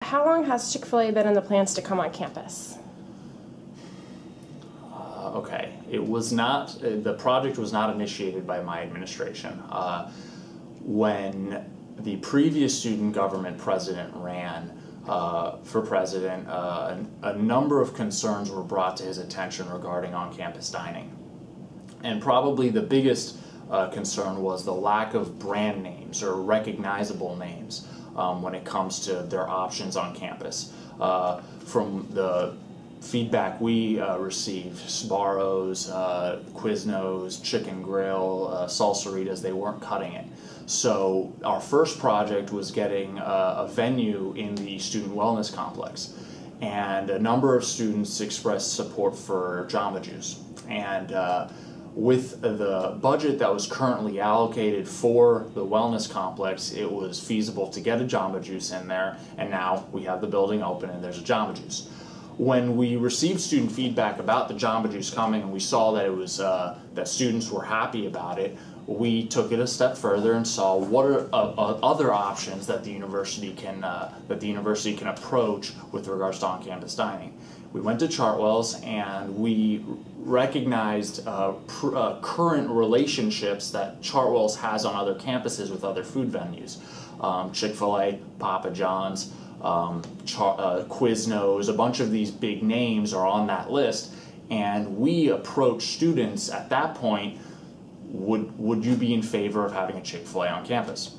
how long has Chick-fil-A been in the plans to come on campus? Okay, it was not, the project was not initiated by my administration. When the previous student government president ran for president, a number of concerns were brought to his attention regarding on-campus dining. And probably the biggest concern was the lack of brand names or recognizable names when it comes to their options on campus. From the feedback we received, Sbarro's, Quiznos, Chicken Grill, Salsaritas, they weren't cutting it. So our first project was getting a venue in the student wellness complex, and a number of students expressed support for Jamba Juice. And with the budget that was currently allocated for the wellness complex, it was feasible to get a Jamba Juice in there, and now we have the building open and there's a Jamba Juice. When we received student feedback about the Jamba Juice coming, and we saw that it was that students were happy about it, we took it a step further and saw what are other options that the university can approach with regards to on-campus dining. We went to Chartwell's and we recognized current relationships that Chartwell's has on other campuses with other food venues. Chick-fil-A, Papa John's, Quiznos, a bunch of these big names are on that list, and we approached students at that point, would you be in favor of having a Chick-fil-A on campus?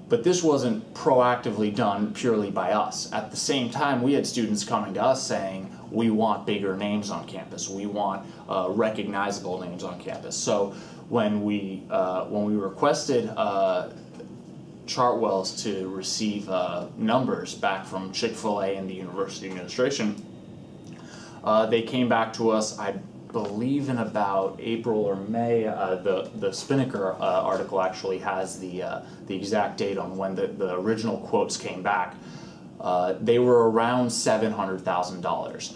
But this wasn't proactively done purely by us. At the same time, we had students coming to us saying, we want bigger names on campus, we want recognizable names on campus. So when we requested Chartwell's to receive numbers back from Chick-fil-A and the university administration, they came back to us, I believe in about April or May. The Spinnaker article actually has the exact date on when the original quotes came back. They were around $700,000.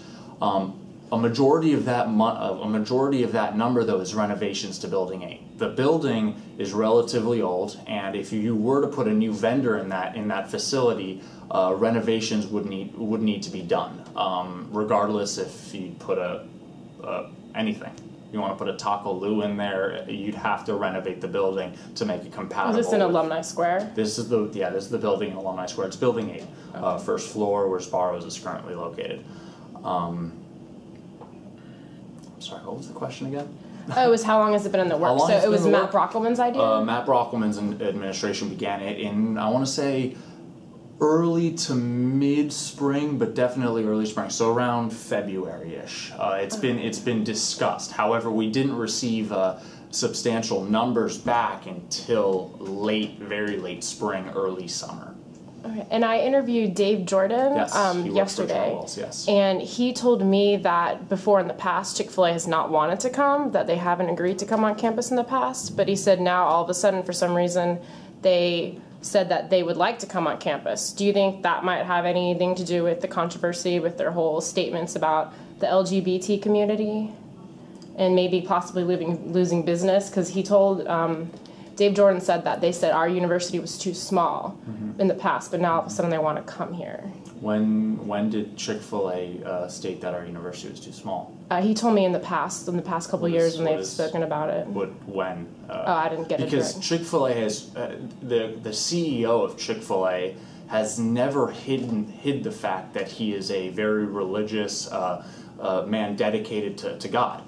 A majority of that number, though, is renovations to Building 8. The building is relatively old, and if you were to put a new vendor in that facility, renovations would need to be done. Regardless if you put anything. You want to put a Taco Lu in there, you'd have to renovate the building to make it compatible. Is this in Alumni Square? This is the building in Alumni Square. It's Building 8, okay. First floor where Sbarro's is currently located. Sorry, what was the question again? Oh, it was how long has it been in the works? So it was Matt Brockelman's idea? Matt Brockelman's administration began it in, I want to say, early to mid-spring, but definitely early spring, so around February-ish. It's been discussed. However, we didn't receive substantial numbers back until very late spring, early summer. Okay. And I interviewed Dave Jordan yesterday, yes. And he told me that before in the past Chick-fil-A has not wanted to come, that they haven't agreed to come on campus in the past, but he said now all of a sudden for some reason they said that they would like to come on campus. Do you think that might have anything to do with the controversy with their whole statements about the LGBT community and maybe possibly losing business? Because he told, Dave Jordan said that they said our university was too small in the past, but now all of a sudden they want to come here. When did Chick-fil-A state that our university was too small? He told me in the past couple of years when they've spoken about it. When? I didn't get it. Because Chick-fil-A has, the CEO of Chick-fil-A has never hid the fact that he is a very religious man dedicated to God.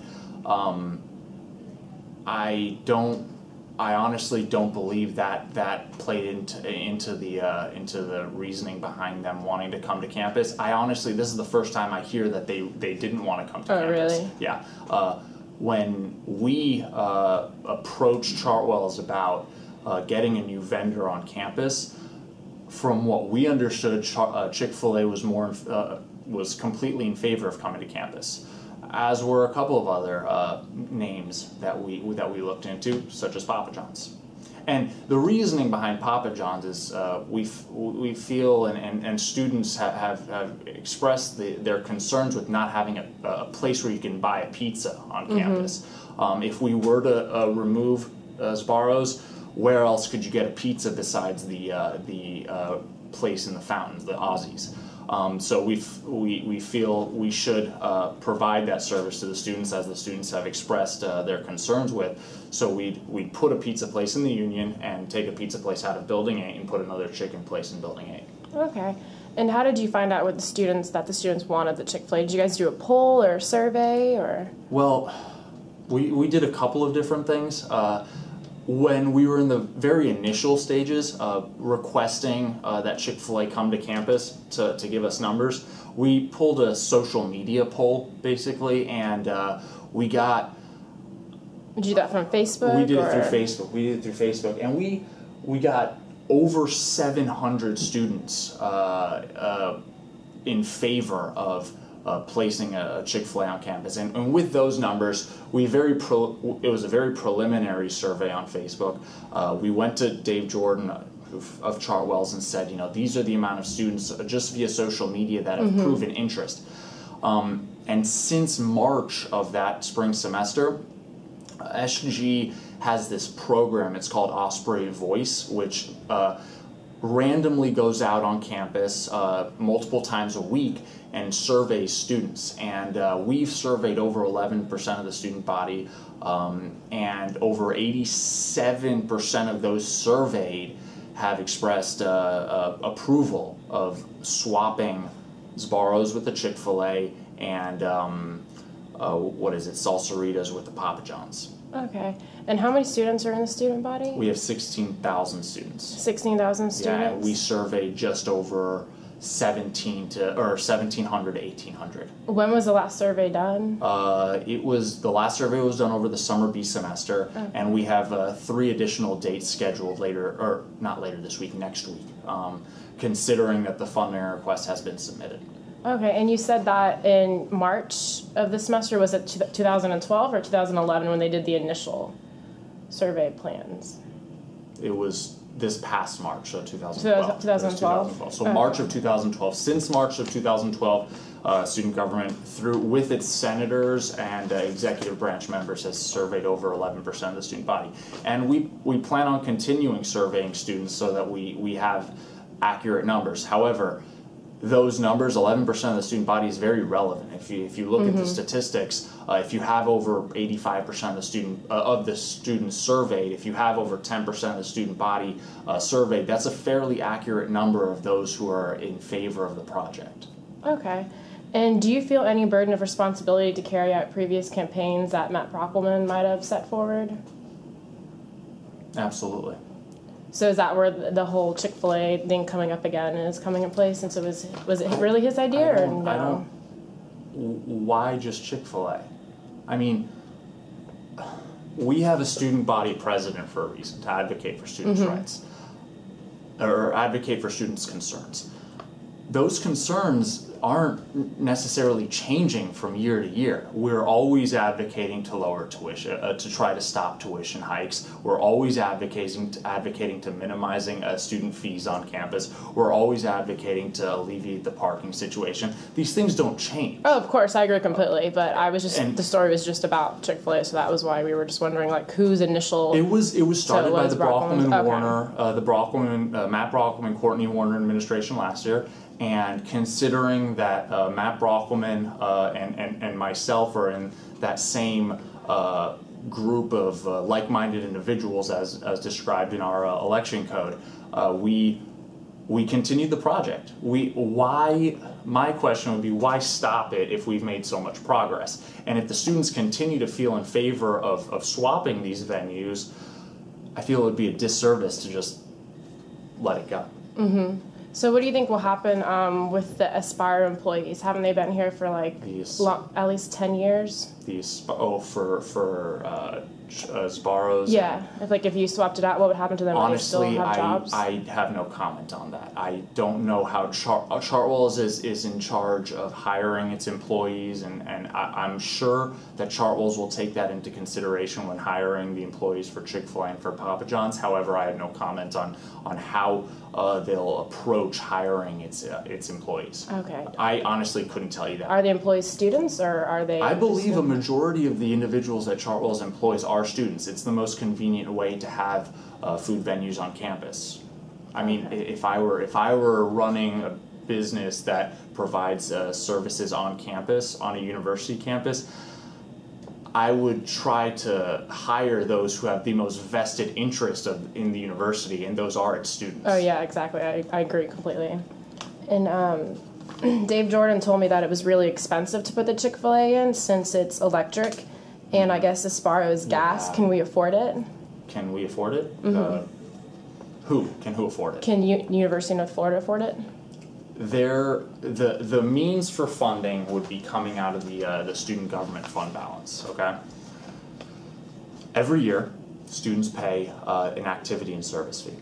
I honestly don't believe that played into the reasoning behind them wanting to come to campus. This is the first time I hear that they didn't want to come to campus. Oh, really? Yeah. When we approached Chartwell's about getting a new vendor on campus, from what we understood, Chick-fil-A was completely in favor of coming to campus, as were a couple of other names that we looked into, such as Papa John's. And the reasoning behind Papa John's is we feel, and students have expressed their concerns with not having a place where you can buy a pizza on campus. If we were to remove Sbarro's, where else could you get a pizza besides the place in the fountains, the Aussies. So we feel we should provide that service to the students, as the students have expressed their concerns with. So we'd put a pizza place in the Union and take a pizza place out of Building 8 and put another chicken place in Building 8. Okay. And how did you find out with the students that the students wanted the Chick-fil-A? Did you guys do a poll or a survey, or? Well, we did a couple of different things. When we were in the very initial stages of requesting that Chick-fil-A come to campus to give us numbers, we pulled a social media poll, basically, and we got... Did you do that from Facebook? We did it through Facebook. And we got over 700 students in favor of placing a Chick-fil-A on campus, and with those numbers, it was a very preliminary survey on Facebook. We went to Dave Jordan of Chartwell's and said, these are the amount of students just via social media that have proven interest. And since March of that spring semester, SG has this program. It's called Osprey Voice, which randomly goes out on campus multiple times a week and surveys students, and we've surveyed over 11% of the student body, and over 87% of those surveyed have expressed approval of swapping Sbarro's with the Chick-fil-A and Salsaritas with the Papa John's. Okay. And how many students are in the student body? We have 16,000 students. 16,000 students? Yeah, and we surveyed just over 1,700 to 1,800. When was the last survey done? The last survey was done over the summer B semester, okay. And we have 3 additional dates scheduled not later this week, next week, considering that the funding request has been submitted. Okay, and you said that in March of the semester, was it 2012 or 2011 when they did the initial survey plans? It was this past March, so 2012. 2012? So March of 2012. Since March of 2012, student government, with its senators and executive branch members, has surveyed over 11% of the student body. And we plan on continuing surveying students so that we have accurate numbers. However, those numbers, 11% of the student body, is very relevant. If you look at the statistics, if you have over 85% of the students surveyed, if you have over 10% of the student body surveyed, that's a fairly accurate number of those who are in favor of the project. Okay. And do you feel any burden of responsibility to carry out previous campaigns that Matt Brockelman might have set forward? Absolutely. So is that where the whole Chick-fil-A thing coming up again is coming in place? And so was it really his idea or no? Why just Chick-fil-A? I mean, we have a student body president for a reason, to advocate for students' rights, or advocate for students' concerns. Those concerns aren't necessarily changing from year to year. We're always advocating to lower tuition, to try to stop tuition hikes. We're always advocating to minimizing student fees on campus. We're always advocating to alleviate the parking situation. These things don't change. Oh, of course, I agree completely. But the story was just about Chick-fil-A, so that was why we were just wondering, like, whose initial. It was started by the Brockelman okay. Warner, Matt Brockelman, Courtney Warner administration last year. And considering that Matt Brockelman and myself are in that same group of like-minded individuals as described in our election code, we continued the project. My question would be, why stop it if we've made so much progress? And if the students continue to feel in favor of swapping these venues, I feel it would be a disservice to just let it go. Mm-hmm. So what do you think will happen with the Sbarro employees? Haven't they been here for at least 10 years? Sbarro's. Yeah, if you swapped it out, what would happen to them? Honestly, they still have jobs? I have no comment on that. I don't know how Chartwell's is in charge of hiring its employees, and I'm sure that Chartwell's will take that into consideration when hiring the employees for Chick-fil-A and for Papa John's. However, I have no comment on how they'll approach hiring its employees. Okay. I honestly couldn't tell you that. Are the employees students, or are they? I believe a majority of the individuals that Chartwell's employs are students. It's the most convenient way to have food venues on campus. I mean, if I were running a business that provides services on campus, on a university campus, I would try to hire those who have the most vested interest in the university, and those are its students. Oh yeah, exactly. I agree completely. And Dave Jordan told me that it was really expensive to put the Chick-fil-A in since it's electric, and I guess the Sbarro is gas. Yeah. Can we afford it? Can we afford it? Mm-hmm. Who afford it? Can University of Florida afford it? The means for funding would be coming out of the student government fund balance. Okay. Every year, students pay an activity and service fee,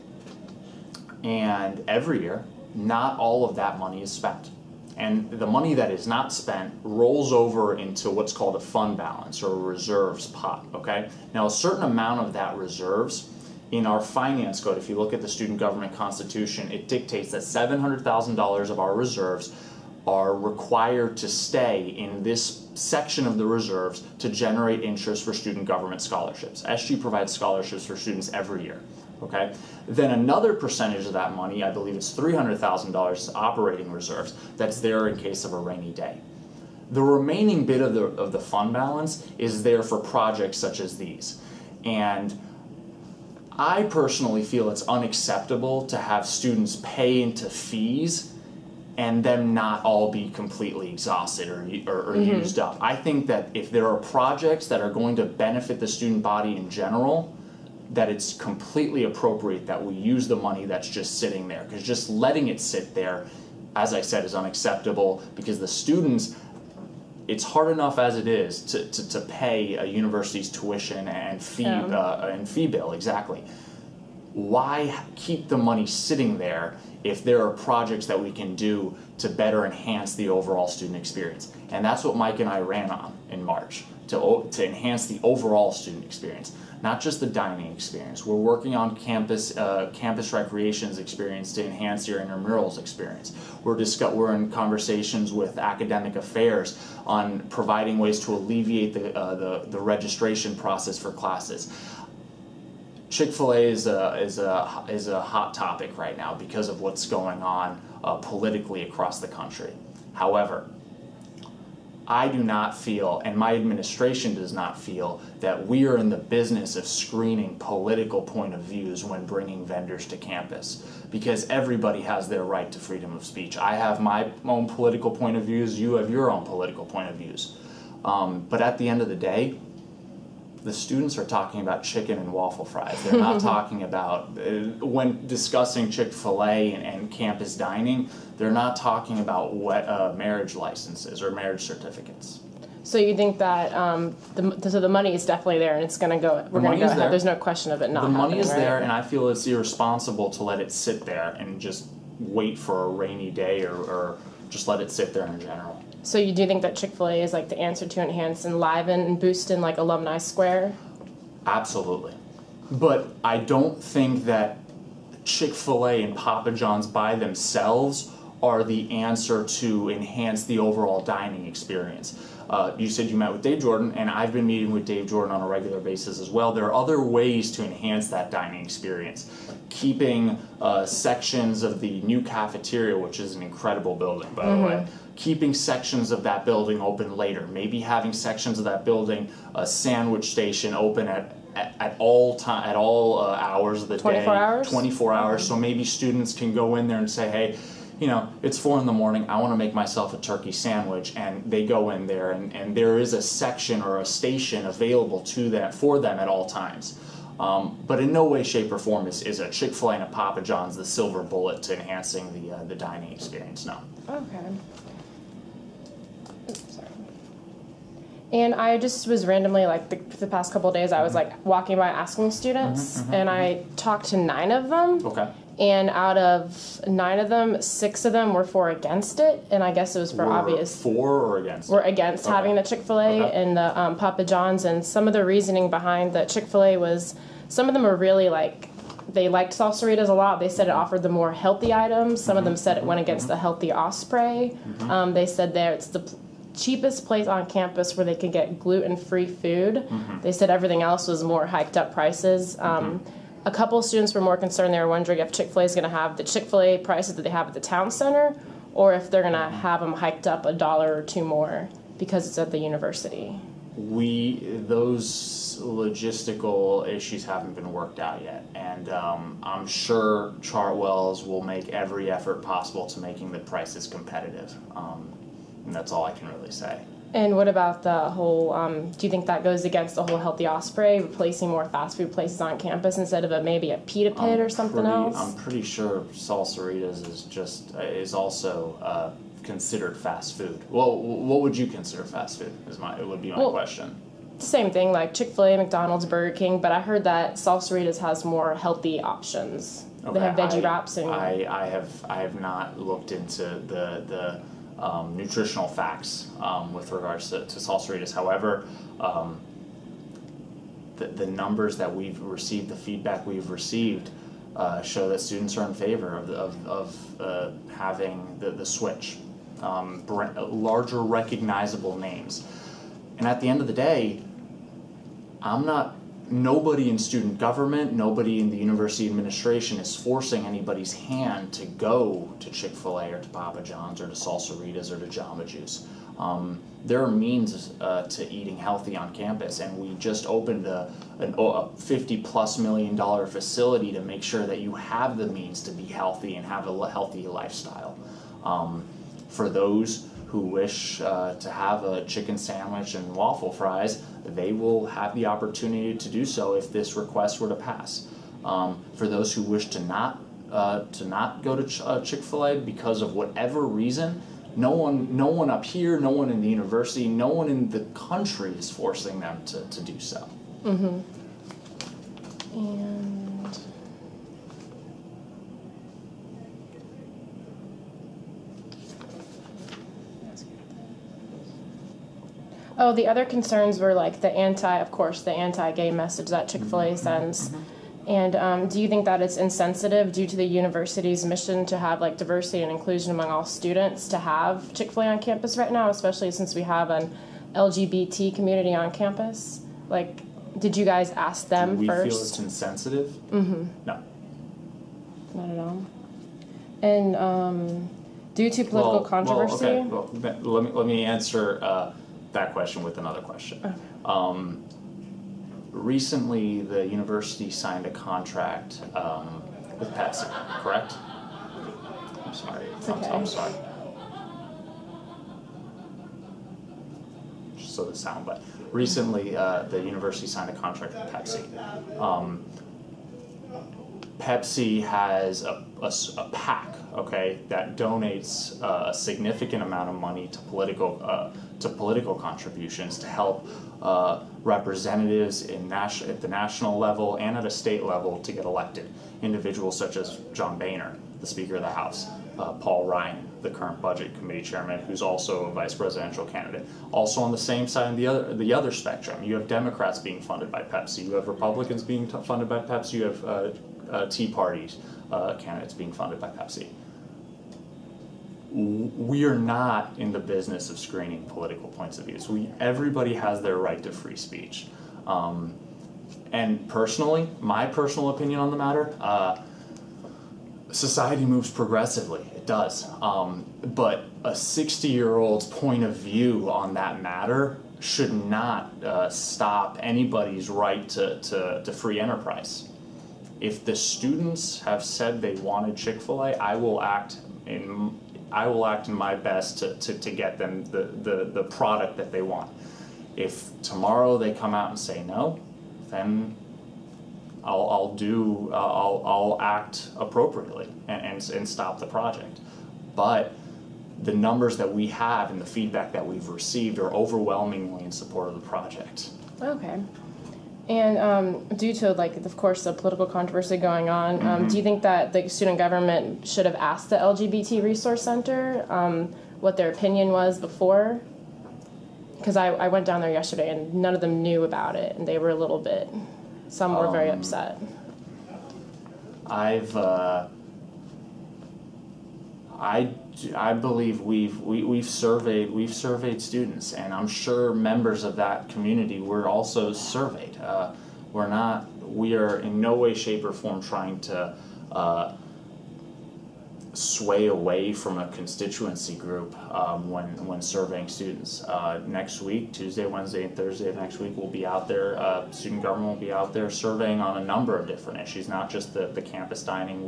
and every year, not all of that money is spent. And the money that is not spent rolls over into what's called a fund balance or a reserves pot, okay? Now, a certain amount of that reserves, in our finance code, if you look at the student government constitution, it dictates that $700,000 of our reserves are required to stay in this section of the reserves to generate interest for student government scholarships. SG provides scholarships for students every year. Okay. Then another percentage of that money, I believe it's $300,000, is operating reserves that's there in case of a rainy day. The remaining bit of the fund balance is there for projects such as these. And I personally feel it's unacceptable to have students pay into fees and them not all be completely exhausted or used up. I think that if there are projects that are going to benefit the student body in general, that it's completely appropriate that we use the money that's just sitting there, because just letting it sit there, as I said, is unacceptable, because the students, it's hard enough as it is to pay a university's tuition and fee bill, exactly. Why keep the money sitting there if there are projects that we can do to better enhance the overall student experience? And that's what Mike and I ran on in March, to enhance the overall student experience. Not just the dining experience. We're working on campus recreations experience to enhance your intramurals experience. We're in conversations with academic affairs on providing ways to alleviate the registration process for classes. Chick-fil-A is a hot topic right now because of what's going on politically across the country. However, I do not feel, and my administration does not feel, that we are in the business of screening political point of views when bringing vendors to campus, because everybody has their right to freedom of speech. I have my own political point of views, you have your own political point of views. But at the end of the day, the students are talking about chicken and waffle fries. They're not talking about, when discussing Chick-fil-A and campus dining, they're not talking about what marriage licenses or marriage certificates. So you think that the money is definitely there and it's going to go, we're going to go ahead. There's no question of it not happening, The money is there, and I feel it's irresponsible to let it sit there and just wait for a rainy day or just let it sit there in general. So you do think that Chick-fil-A is like the answer to enhance and liven and boost in like Alumni Square? Absolutely. But I don't think that Chick-fil-A and Papa John's by themselves are the answer to enhance the overall dining experience. You said you met with Dave Jordan, and I've been meeting with Dave Jordan on a regular basis as well. There are other ways to enhance that dining experience. Keeping sections of the new cafeteria, which is an incredible building, by the way, keeping sections of that building open later. Maybe having sections of that building, a sandwich station, open at all hours of the day. 24 hours? 24 hours, so maybe students can go in there and say, hey, you know, it's 4 in the morning, I want to make myself a turkey sandwich, and they go in there, and there is a section or a station available for them at all times. But in no way, shape, or form is a Chick-fil-A and a Papa John's the silver bullet to enhancing the dining experience, no. Okay. Oops, sorry. And I just was randomly, like, the past couple of days, I was, like, walking by asking students, and I talked to 9 of them. Okay. And out of 9 of them, 6 of them were for against it, and I guess it was for obvious. For or against? We're against having the Chick-fil-A and the Papa John's, and some of the reasoning behind the Chick-fil-A was, some of them were really like, they liked Salsaritas a lot. They said it offered the more healthy items. Some of them said it went against the healthy osprey. They said there it's the cheapest place on campus where they could get gluten-free food. They said everything else was more hiked up prices. a couple of students were more concerned. They were wondering if Chick-fil-A is going to have the Chick-fil-A prices that they have at the town center, or if they're going to have them hiked up $1 or $2 more because it's at the university. Those logistical issues haven't been worked out yet, and I'm sure Chartwell's will make every effort possible to making the prices competitive, and that's all I can really say. And what about the whole, do you think that goes against the whole Healthy Osprey, replacing more fast food places on campus instead of maybe a pita pit or something else? I'm pretty sure Salsaritas is also considered fast food. Well, what would you consider fast food? Would be my question. Same thing, like Chick-fil-A, McDonald's, Burger King, but I heard that Salsaritas has more healthy options. Okay, they have veggie wraps and... I have not looked into the nutritional facts with regards to Salsaritas. However, the numbers that we've received, the feedback we've received, show that students are in favor of having the switch, larger recognizable names. And at the end of the day, nobody in student government, nobody in the university administration is forcing anybody's hand to go to Chick-fil-A or to Papa John's or to Salsaritas or to Jamba Juice. There are means to eating healthy on campus, and we just opened a $50+ million facility to make sure that you have the means to be healthy and have a healthy lifestyle. For those who wish to have a chicken sandwich and waffle fries, they will have the opportunity to do so if this request were to pass. For those who wish to not go to Chick-fil-A because of whatever reason, no one up here, no one in the university, no one in the country is forcing them to do so. Mm-hmm. And oh, the other concerns were like the anti-gay message that Chick-fil-A sends. And do you think that it's insensitive due to the university's mission to have like diversity and inclusion among all students to have Chick-fil-A on campus right now, especially since we have an LGBT community on campus? Like, did you guys ask them Do we first? feel it's insensitive? Mm-hmm. No. Not at all. And due to political controversy... Okay. Let me answer that question with another question. Okay. Recently, the university signed a contract with Pepsi, correct? I'm sorry. Okay. I'm sorry. Just so the sound, but recently the university signed a contract with Pepsi. Pepsi has a PAC, okay, that donates a significant amount of money to political contributions to help representatives at the national level and at a state level to get elected. Individuals such as John Boehner, the Speaker of the House, Paul Ryan, the current Budget Committee Chairman, who's also a vice presidential candidate. Also on the same side of the other spectrum, you have Democrats being funded by Pepsi, you have Republicans being funded by Pepsi, you have Tea Party candidates being funded by Pepsi. We are not in the business of screening political points of views. Everybody has their right to free speech. And personally, my personal opinion on the matter, society moves progressively. It does. But a 60-year-old's point of view on that matter should not stop anybody's right to free enterprise. If the students have said they wanted Chick-fil-A, I will act in my best to get them the product that they want. If tomorrow they come out and say no, then I'll act appropriately and stop the project. But the numbers that we have and the feedback that we've received are overwhelmingly in support of the project. Okay. And due to, like, of course, the political controversy going on, do you think that the student government should have asked the LGBT Resource Center what their opinion was before? Because I went down there yesterday and none of them knew about it, and they were a little bit, some were very upset. I believe we've surveyed students, and I'm sure members of that community were also surveyed. we are in no way, shape, or form trying to sway away from a constituency group when surveying students. Next week, Tuesday, Wednesday, and Thursday of next week, we'll be out there, student government will be out there surveying on a number of different issues, not just the campus dining.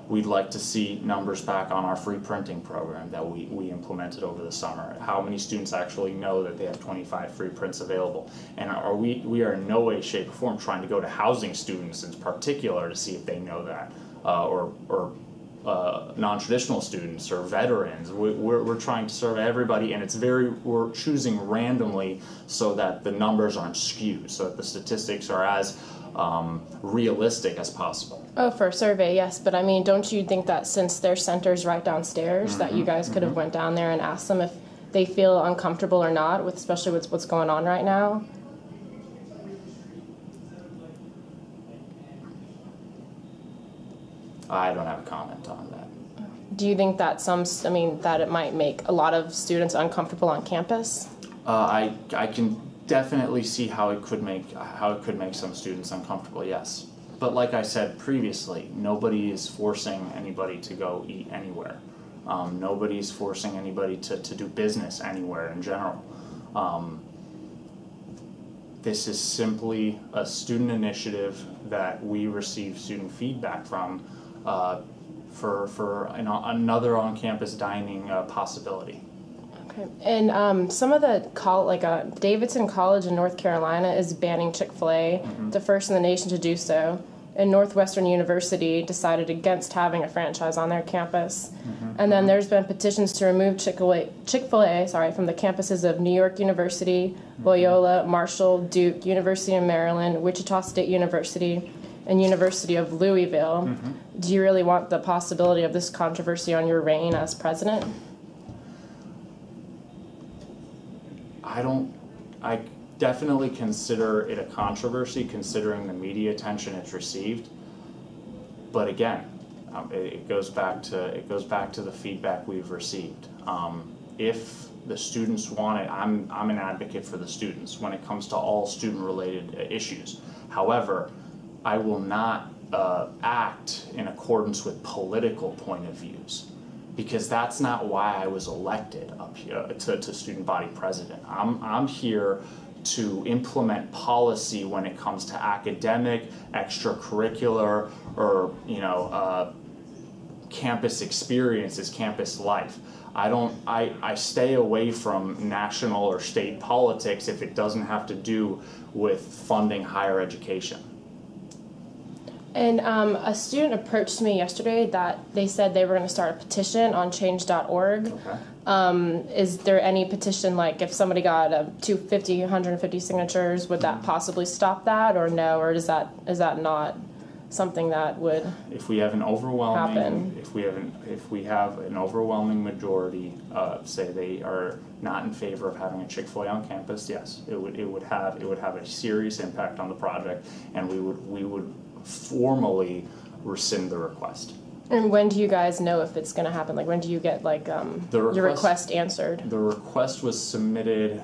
We'd like to see numbers back on our free printing program that we implemented over the summer. How many students actually know that they have 25 free prints available? And we are in no way, shape, or form trying to go to housing students in particular to see if they know that, or non-traditional students or veterans. We're trying to serve everybody, and we're choosing randomly so that the numbers aren't skewed, so that the statistics are as realistic as possible. Oh, for a survey, yes, but I mean, don't you think that since their center's right downstairs, that you guys could have went down there and asked them if they feel uncomfortable or not, especially with what's going on right now? I don't have a comment on that. Do you think that that it might make a lot of students uncomfortable on campus? I can definitely see how it could make some students uncomfortable. Yes, but like I said previously, nobody is forcing anybody to go eat anywhere. Nobody's forcing anybody to do business anywhere in general. This is simply a student initiative that we receive student feedback from for another on-campus dining possibility. Okay, and some of the Davidson College in North Carolina is banning Chick-fil-A, the first in the nation to do so. And Northwestern University decided against having a franchise on their campus. And then there's been petitions to remove Chick-fil-A from the campuses of New York University, Loyola, Marshall, Duke, University of Maryland, Wichita State University, and University of Louisville. Do you really want the possibility of this controversy on your reign as president? I definitely consider it a controversy considering the media attention it's received. But again, it goes back to the feedback we've received. If the students want it, I'm an advocate for the students when it comes to all student-related issues. However, I will not act in accordance with political point of views, because that's not why I was elected up here to student body president. I'm here to implement policy when it comes to academic, extracurricular, or campus experiences, campus life. I stay away from national or state politics if it doesn't have to do with funding higher education. And a student approached me yesterday that they said they were going to start a petition on change.org. Okay. Is there any petition, like if somebody got 150 signatures, would that possibly stop that, or no, or is that not something that would if we have an overwhelming happen? If we have an overwhelming majority say they are not in favor of having a Chick-fil-A on campus, yes, it would have a serious impact on the project, and we would formally rescind the request. And when do you guys know if it's going to happen? Like, when do you get your request answered? The request was submitted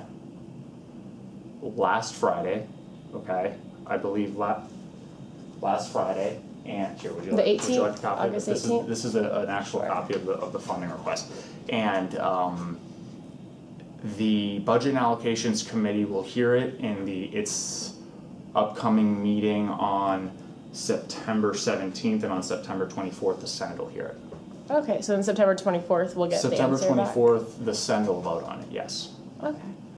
last Friday. Okay, I believe last Friday. And here, would you like a copy? August 18th? This is an actual copy of the funding request. And the Budget and Allocations Committee will hear it in its upcoming meeting on September 17th, and on September 24th the Senate will hear it. Okay, so on September 24th we'll get September the answer 24th back. The Senate will vote on it, yes. Okay.